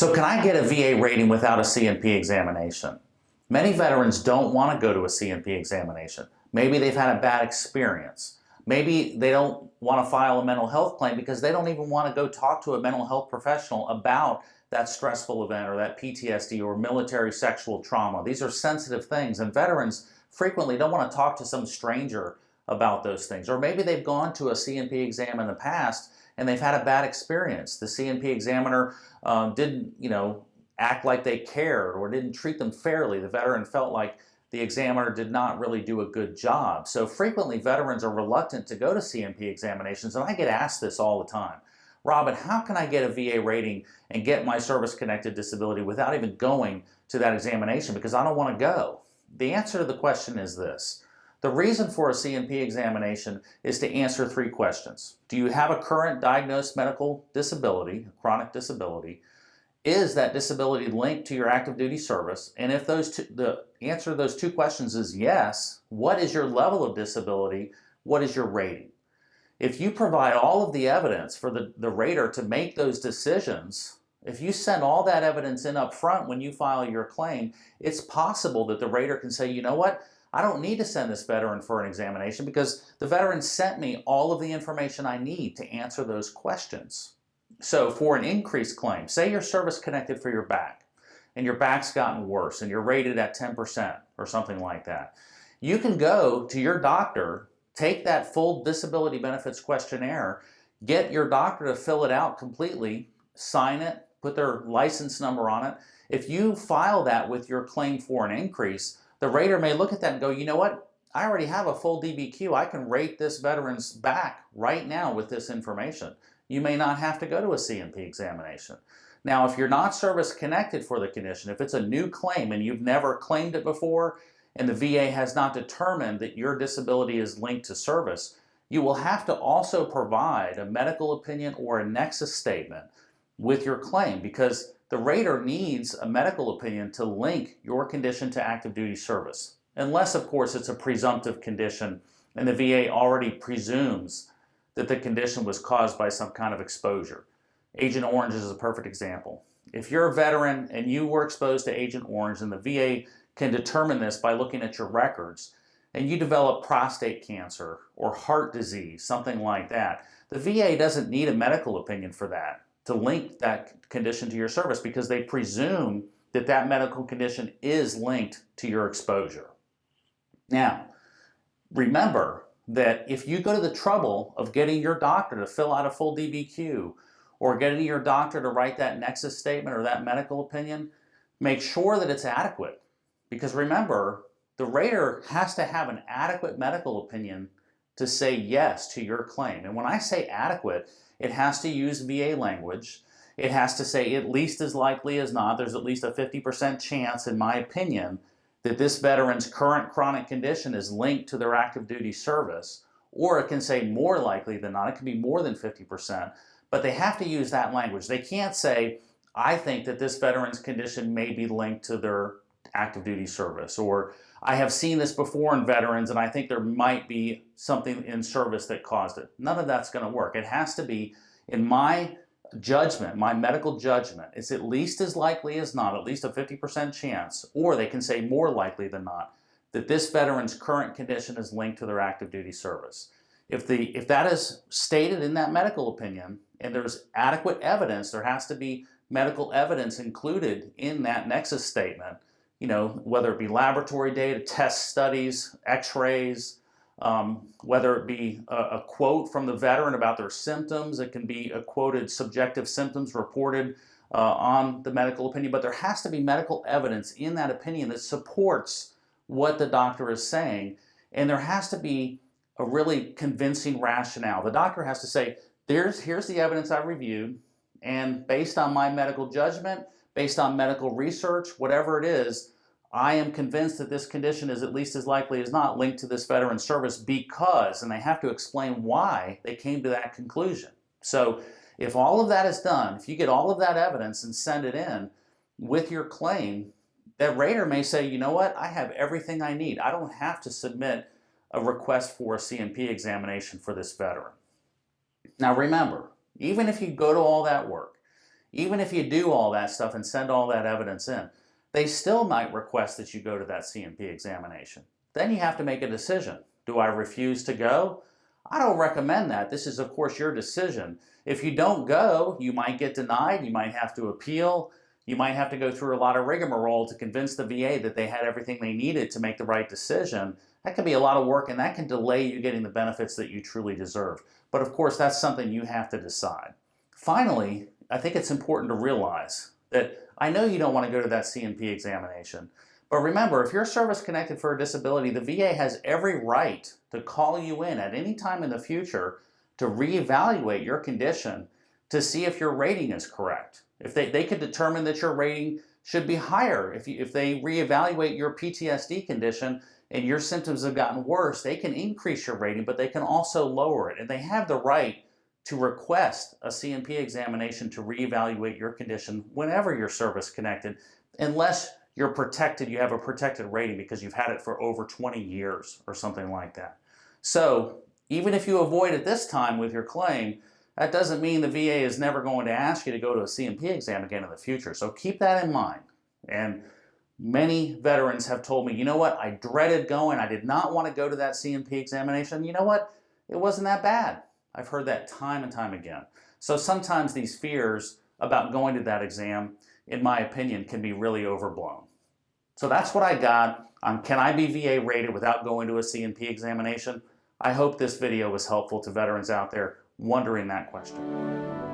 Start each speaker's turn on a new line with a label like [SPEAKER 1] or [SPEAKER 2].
[SPEAKER 1] So can I get a VA rating without a C&P examination? Many veterans don't want to go to a C&P examination. Maybe they've had a bad experience. Maybe they don't want to file a mental health claim because they don't even want to go talk to a mental health professional about that stressful event or that PTSD or military sexual trauma. These are sensitive things, and veterans frequently don't want to talk to some stranger about those things. Or maybe they've gone to a C&P exam in the past and they've had a bad experience. The C&P examiner didn't, act like they cared or didn't treat them fairly. The veteran felt like the examiner did not really do a good job. So frequently veterans are reluctant to go to C&P examinations, and I get asked this all the time. Robin, how can I get a VA rating and get my service-connected disability without even going to that examination because I don't want to go? The answer to the question is this. The reason for a C&P examination is to answer three questions. Do you have a current diagnosed medical disability, a chronic disability? Is that disability linked to your active duty service? And if the answer to those two questions is yes, what is your level of disability? What is your rating? If you provide all of the evidence for the rater to make those decisions, if you send all that evidence in up front when you file your claim, it's possible that the rater can say, you know what, I don't need to send this veteran for an examination because the veteran sent me all of the information I need to answer those questions. So for an increased claim, say you're service connected for your back and your back's gotten worse and you're rated at 10% or something like that. You can go to your doctor, take that full disability benefits questionnaire, get your doctor to fill it out completely, sign it, put their license number on it. If you file that with your claim for an increase, the rater may look at that and go, you know what? I already have a full DBQ. I can rate this veteran's back right now with this information. You may not have to go to a C&P examination. Now, if you're not service connected for the condition, if it's a new claim and you've never claimed it before and the VA has not determined that your disability is linked to service, you will have to also provide a medical opinion or a nexus statement with your claim because the rater needs a medical opinion to link your condition to active duty service. Unless, of course, it's a presumptive condition and the VA already presumes that the condition was caused by some kind of exposure. Agent Orange is a perfect example. If you're a veteran and you were exposed to Agent Orange and the VA can determine this by looking at your records and you develop prostate cancer or heart disease, something like that, the VA doesn't need a medical opinion for that to link that condition to your service because they presume that that medical condition is linked to your exposure. Now, remember that if you go to the trouble of getting your doctor to fill out a full DBQ or getting your doctor to write that nexus statement or that medical opinion, make sure that it's adequate. Because remember, the rater has to have an adequate medical opinion to say yes to your claim. And when I say adequate, it has to use VA language. It has to say at least as likely as not, there's at least a 50% chance, in my opinion, that this veteran's current chronic condition is linked to their active duty service, or it can say more likely than not, it can be more than 50%, but they have to use that language. They can't say, I think that this veteran's condition may be linked to their active duty service, or I have seen this before in veterans and I think there might be something in service that caused it. None of that's going to work. It has to be, in my judgment, my medical judgment, it's at least as likely as not, at least a 50% chance, or they can say more likely than not, that this veteran's current condition is linked to their active duty service. If that is stated in that medical opinion and there's adequate evidence, there has to be medical evidence included in that nexus statement, whether it be laboratory data, test studies, x-rays, whether it be a quote from the veteran about their symptoms. It can be a quoted subjective symptoms reported on the medical opinion, but there has to be medical evidence in that opinion that supports what the doctor is saying, and there has to be a really convincing rationale. The doctor has to say, here's the evidence I reviewed, and based on my medical judgment, based on medical research, whatever it is, I am convinced that this condition is at least as likely as not linked to this veteran's service because, and they have to explain why they came to that conclusion. So if all of that is done, if you get all of that evidence and send it in with your claim, that rater may say, you know what, I have everything I need. I don't have to submit a request for a C&P examination for this veteran. Now remember, even if you go to all that work, even if you do all that stuff and send all that evidence in, they still might request that you go to that C&P examination. Then you have to make a decision. Do I refuse to go? I don't recommend that. This is, of course, your decision. If you don't go, you might get denied, you might have to appeal, you might have to go through a lot of rigmarole to convince the VA that they had everything they needed to make the right decision. That can be a lot of work, and that can delay you getting the benefits that you truly deserve. But of course, that's something you have to decide. Finally, I think it's important to realize that I know you don't want to go to that C&P examination, but remember, if you're service-connected for a disability, the VA has every right to call you in at any time in the future to reevaluate your condition to see if your rating is correct. If they could determine that your rating should be higher, if they reevaluate your PTSD condition and your symptoms have gotten worse, they can increase your rating, but they can also lower it. And they have the right to request a C&P examination to reevaluate your condition whenever you're service-connected, unless you're protected, you have a protected rating because you've had it for over 20 years or something like that. So even if you avoid it this time with your claim, that doesn't mean the VA is never going to ask you to go to a C&P exam again in the future. So keep that in mind. And many veterans have told me, you know what, I dreaded going. I did not want to go to that C&P examination. You know what, it wasn't that bad. I've heard that time and time again. So sometimes these fears about going to that exam, in my opinion, can be really overblown. So that's what I got on can I be VA rated without going to a C&P examination? I hope this video was helpful to veterans out there wondering that question.